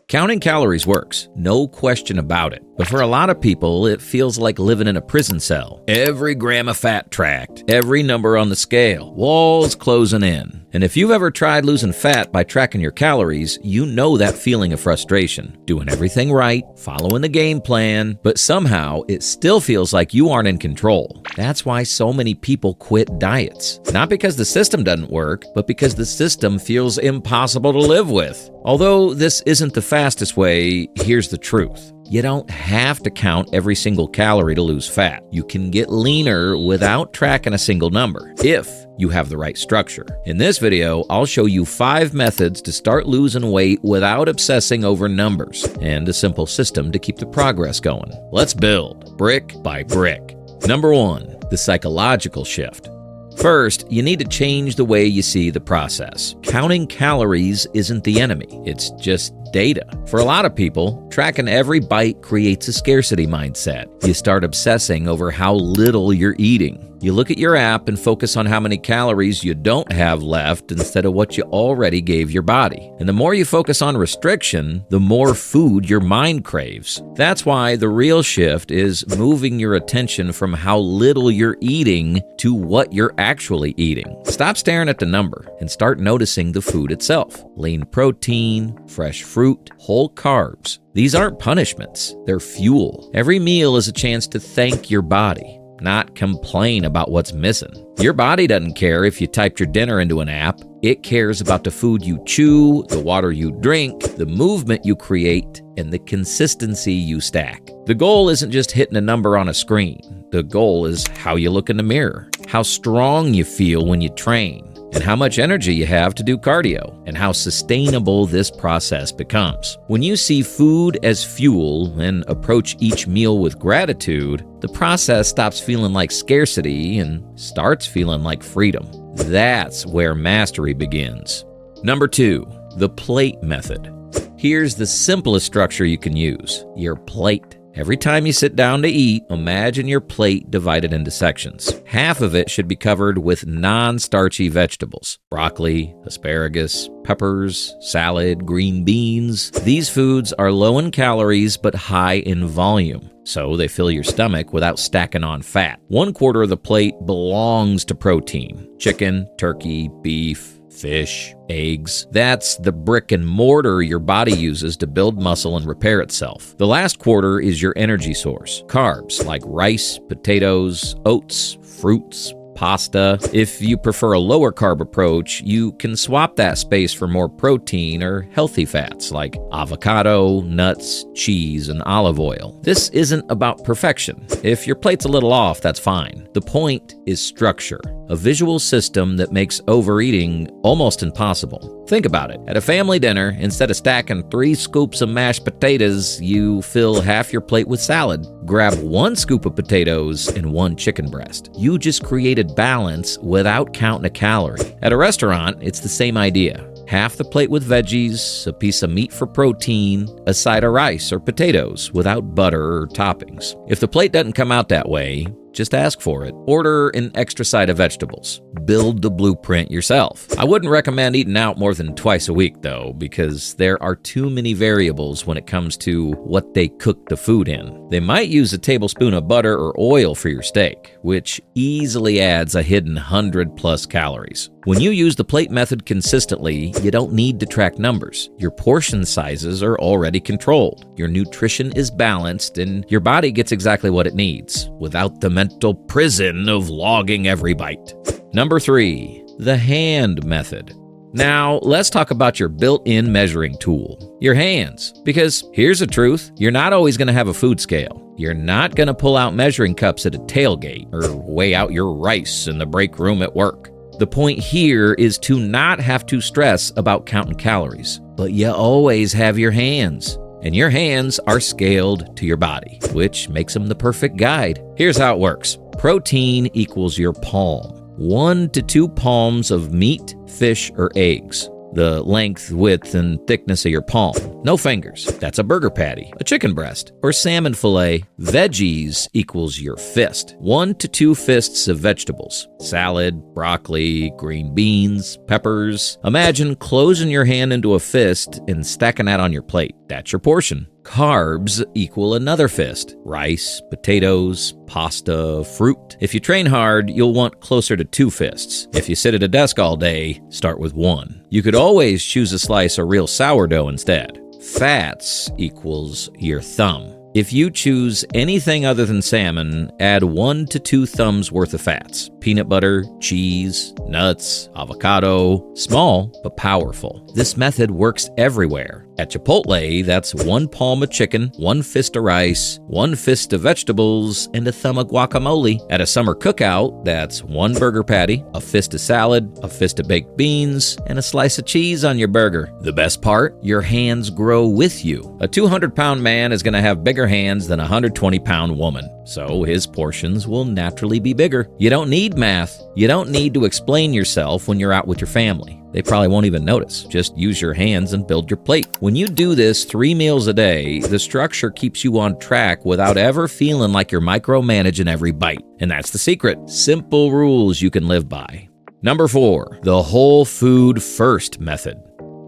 Counting calories works, no question about it. But for a lot of people, it feels like living in a prison cell. Every gram of fat tracked, every number on the scale, walls closing in. And if you've ever tried losing fat by tracking your calories, you know that feeling of frustration. Doing everything right, following the game plan, but somehow it still feels like you aren't in control. That's why so many people quit diets. Not because the system doesn't work, but because the system feels impossible to live with. Although this isn't the fastest way, here's the truth. You don't have to count every single calorie to lose fat. You can get leaner without tracking a single number, if you have the right structure. In this video, I'll show you 5 methods to start losing weight without obsessing over numbers, and a simple system to keep the progress going. Let's build, brick by brick. Number 1, the psychological shift. First, you need to change the way you see the process. Counting calories isn't the enemy, it's just data. For a lot of people, tracking every bite creates a scarcity mindset. You start obsessing over how little you're eating. You look at your app and focus on how many calories you don't have left instead of what you already gave your body. And the more you focus on restriction, the more food your mind craves. That's why the real shift is moving your attention from how little you're eating to what you're actually eating. Stop staring at the number and start noticing the food itself. Lean protein, fresh fruit, whole carbs. These aren't punishments, they're fuel. Every meal is a chance to thank your body, not complain about what's missing. Your body doesn't care if you typed your dinner into an app. It cares about the food you chew, the water you drink, the movement you create, and the consistency you stack. The goal isn't just hitting a number on a screen. The goal is how you look in the mirror, how strong you feel when you train, and how much energy you have to do cardio, and how sustainable this process becomes. When you see food as fuel and approach each meal with gratitude, the process stops feeling like scarcity and starts feeling like freedom. That's where mastery begins. Number 2, the plate method. Here's the simplest structure you can use: your plate. Every time you sit down to eat, imagine your plate divided into sections. Half of it should be covered with non-starchy vegetables: broccoli, asparagus, peppers, salad, green beans. These foods are low in calories but high in volume, so they fill your stomach without stacking on fat. 1/4 of the plate belongs to protein: chicken, turkey, beef, fish, eggs. That's the brick and mortar your body uses to build muscle and repair itself. The last 1/4 is your energy source: carbs like rice, potatoes, oats, fruits, pasta. If you prefer a lower carb approach, you can swap that space for more protein or healthy fats like avocado, nuts, cheese, and olive oil. This isn't about perfection. If your plate's a little off, that's fine. The point is structure, a visual system that makes overeating almost impossible. Think about it. At a family dinner, instead of stacking 3 scoops of mashed potatoes, you fill half your plate with salad. Grab 1 scoop of potatoes and 1 chicken breast. You just created balance without counting a calorie. At a restaurant, it's the same idea. Half the plate with veggies, a piece of meat for protein, a side of rice or potatoes without butter or toppings. If the plate doesn't come out that way, just ask for it. Order an extra side of vegetables. Build the blueprint yourself. I wouldn't recommend eating out more than twice a week, though, because there are too many variables when it comes to what they cook the food in. They might use a tablespoon of butter or oil for your steak, which easily adds a hidden 100+ calories. When you use the plate method consistently, you don't need to track numbers. Your portion sizes are already controlled. Your nutrition is balanced, and your body gets exactly what it needs, without the mental prison of logging every bite. Number 3, the hand method. Now, let's talk about your built-in measuring tool, your hands. Because here's the truth, you're not always going to have a food scale. You're not going to pull out measuring cups at a tailgate or weigh out your rice in the break room at work. The point here is to not have to stress about counting calories, but you always have your hands. And your hands are scaled to your body, which makes them the perfect guide. Here's how it works. Protein equals your palm. 1 to 2 palms of meat, fish, or eggs. the length, width, and thickness of your palm. No fingers. That's a burger patty, a chicken breast, or salmon fillet. Veggies equals your fist. 1 to 2 fists of vegetables. Salad, broccoli, green beans, peppers. Imagine closing your hand into a fist and stacking that on your plate. That's your portion. Carbs equal another fist. Rice, potatoes, pasta, fruit. If you train hard, you'll want closer to 2 fists. If you sit at a desk all day, start with 1. You could always choose a slice of real sourdough instead. Fats equals your thumb. If you choose anything other than salmon, add 1 to 2 thumbs worth of fats. Peanut butter, cheese, nuts, avocado. Small, but powerful. This method works everywhere. At Chipotle, that's 1 palm of chicken, 1 fist of rice, 1 fist of vegetables, and a thumb of guacamole. At a summer cookout, that's 1 burger patty, a fist of salad, a fist of baked beans, and a slice of cheese on your burger. The best part? Your hands grow with you. A 200-pound man is going to have bigger hands than a 120-pound woman, so his portions will naturally be bigger. You don't need math. You don't need to explain yourself when you're out with your family. They probably won't even notice. Just use your hands and build your plate. When you do this 3 meals a day, the structure keeps you on track without ever feeling like you're micromanaging every bite. And that's the secret. Simple rules you can live by. Number 4, the whole food first method.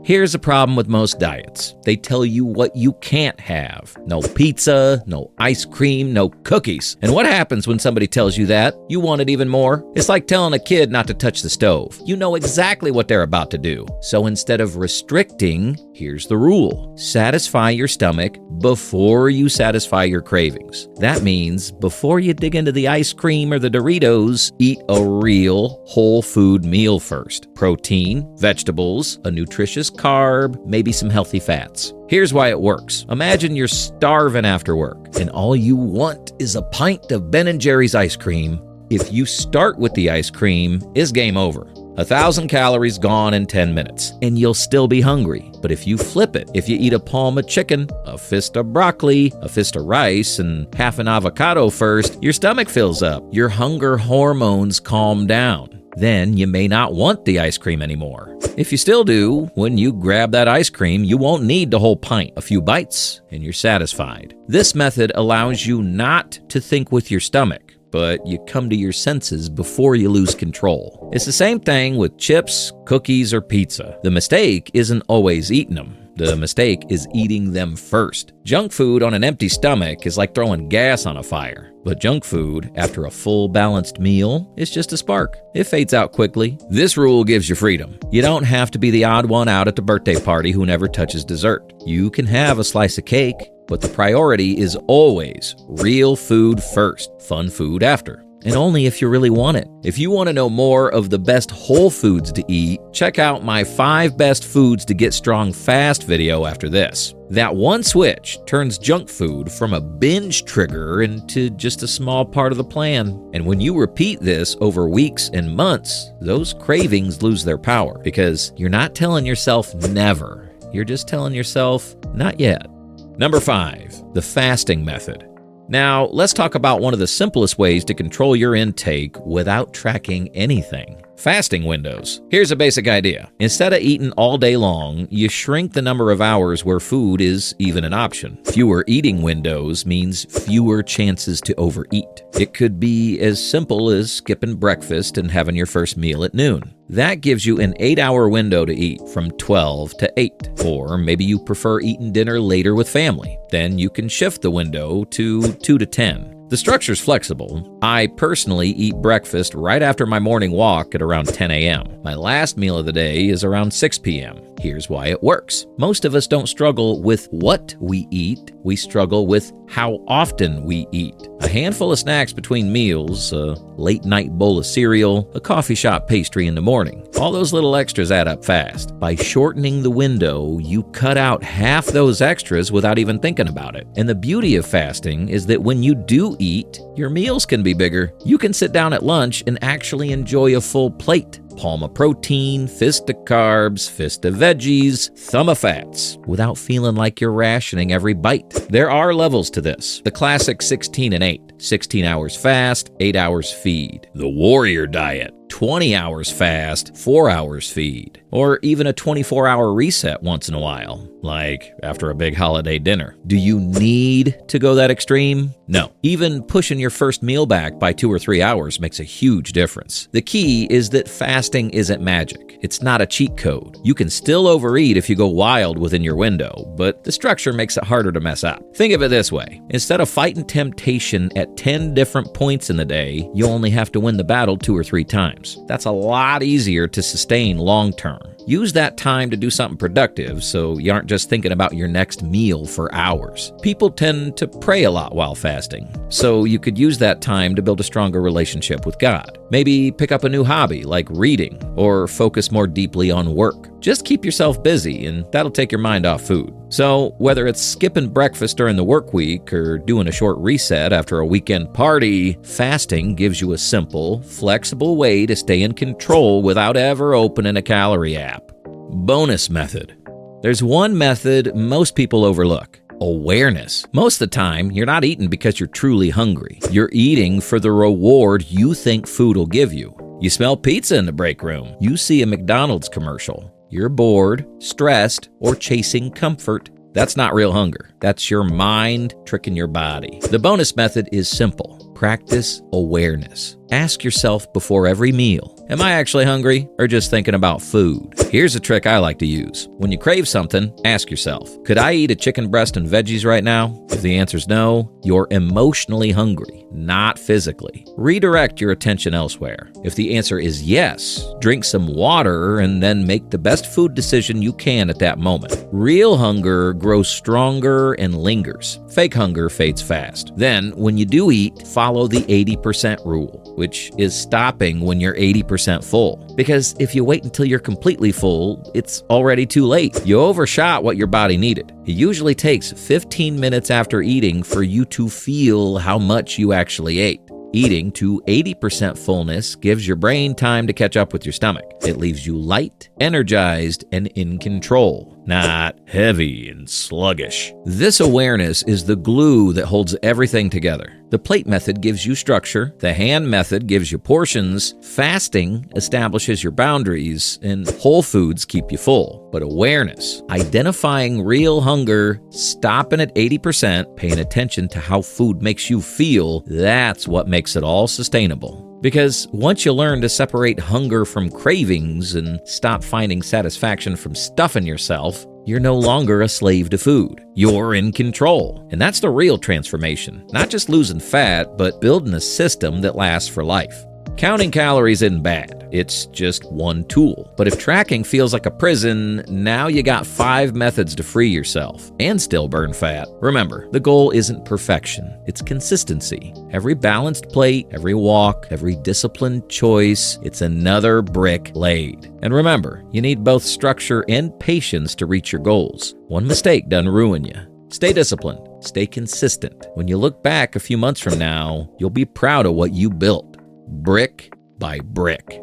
Here's the problem with most diets. They tell you what you can't have. No pizza, no ice cream, no cookies. And what happens when somebody tells you that? You want it even more? It's like telling a kid not to touch the stove. You know exactly what they're about to do. So instead of restricting, here's the rule. Satisfy your stomach before you satisfy your cravings. That means before you dig into the ice cream or the Doritos, eat a real whole food meal first. Protein, vegetables, a nutritious carb, maybe some healthy fats. Here's why it works. Imagine you're starving after work, and all you want is a pint of Ben & Jerry's ice cream. If you start with the ice cream, it's game over. 1,000 calories gone in 10 minutes, and you'll still be hungry. But if you flip it, if you eat a palm of chicken, a fist of broccoli, a fist of rice, and half an avocado first, your stomach fills up. Your hunger hormones calm down. Then you may not want the ice cream anymore. If you still do, when you grab that ice cream, you won't need the whole pint. A few bites, and you're satisfied. This method allows you not to think with your stomach, but you come to your senses before you lose control. It's the same thing with chips, cookies, or pizza. The mistake isn't always eating them. The mistake is eating them first. Junk food on an empty stomach is like throwing gas on a fire. But junk food, after a full balanced meal, is just a spark. It fades out quickly. This rule gives you freedom. You don't have to be the odd one out at the birthday party who never touches dessert. You can have a slice of cake, but the priority is always real food first, fun food after. And only if you really want it. If you want to know more of the best whole foods to eat, check out my 5 best foods to get strong fast video after this. That one switch turns junk food from a binge trigger into just a small part of the plan. And when you repeat this over weeks and months, those cravings lose their power because you're not telling yourself never. You're just telling yourself not yet. Number 5, the fasting method. Now, let's talk about one of the simplest ways to control your intake without tracking anything. Fasting windows. Here's a basic idea. Instead of eating all day long, you shrink the number of hours where food is even an option. Fewer eating windows means fewer chances to overeat. It could be as simple as skipping breakfast and having your first meal at noon. That gives you an 8-hour window to eat from 12 to 8. Or maybe you prefer eating dinner later with family. Then you can shift the window to 2 to 10. The structure's flexible. I personally eat breakfast right after my morning walk at around 10 a.m. My last meal of the day is around 6 p.m. Here's why it works. Most of us don't struggle with what we eat. We struggle with how often we eat. A handful of snacks between meals, a late night bowl of cereal, a coffee shop pastry in the morning. All those little extras add up fast. By shortening the window, you cut out half those extras without even thinking about it. And the beauty of fasting is that when you do eat, your meals can be bigger. You can sit down at lunch and actually enjoy a full plate. Palm of protein, fist of carbs, fist of veggies, thumb of fats, without feeling like you're rationing every bite. There are levels to this. The classic 16 and 8. 16 hours fast, 8 hours feed. The warrior diet. 20 hours fast, 4 hours feed, or even a 24-hour reset once in a while, like after a big holiday dinner. Do you need to go that extreme? No. Even pushing your first meal back by 2 or 3 hours makes a huge difference. The key is that fasting isn't magic. It's not a cheat code. You can still overeat if you go wild within your window, but the structure makes it harder to mess up. Think of it this way. Instead of fighting temptation at 10 different points in the day, you only have to win the battle 2 or 3 times. That's a lot easier to sustain long term. Use that time to do something productive so you aren't just thinking about your next meal for hours. People tend to pray a lot while fasting, so you could use that time to build a stronger relationship with God. Maybe pick up a new hobby like reading or focus more deeply on work. Just keep yourself busy and that'll take your mind off food. So whether it's skipping breakfast during the work week or doing a short reset after a weekend party, fasting gives you a simple, flexible way to stay in control without ever opening a calorie app. Bonus method. There's one method most people overlook. Awareness. Most of the time, you're not eating because you're truly hungry. You're eating for the reward you think food will give you. You smell pizza in the break room. You see a McDonald's commercial. You're bored, stressed, or chasing comfort. That's not real hunger. That's your mind tricking your body. The bonus method is simple. Practice awareness. Ask yourself before every meal, am I actually hungry or just thinking about food? Here's a trick I like to use. When you crave something, ask yourself, could I eat a chicken breast and veggies right now? If the answer's no, you're emotionally hungry, not physically. Redirect your attention elsewhere. If the answer is yes, drink some water and then make the best food decision you can at that moment. Real hunger grows stronger and lingers. Fake hunger fades fast. Then, when you do eat, follow the 80% rule, which is stopping when you're 80% full. Because if you wait until you're completely full, it's already too late. You overshot what your body needed. It usually takes 15 minutes after eating for you to feel how much you actually ate. Eating to 80% fullness gives your brain time to catch up with your stomach. It leaves you light, energized, and in control, not heavy and sluggish. This awareness is the glue that holds everything together. The plate method gives you structure, the hand method gives you portions, fasting establishes your boundaries, and whole foods keep you full. But awareness, identifying real hunger, stopping at 80%, paying attention to how food makes you feel, that's what makes it all sustainable. Because once you learn to separate hunger from cravings and stop finding satisfaction from stuffing yourself, you're no longer a slave to food. You're in control. And that's the real transformation. Not just losing fat, but building a system that lasts for life. Counting calories isn't bad. It's just one tool. But if tracking feels like a prison, now you got 5 methods to free yourself and still burn fat. Remember, the goal isn't perfection. It's consistency. Every balanced plate, every walk, every disciplined choice, it's another brick laid. And remember, you need both structure and patience to reach your goals. One mistake doesn't ruin you. Stay disciplined. Stay consistent. When you look back a few months from now, you'll be proud of what you built. Brick by brick.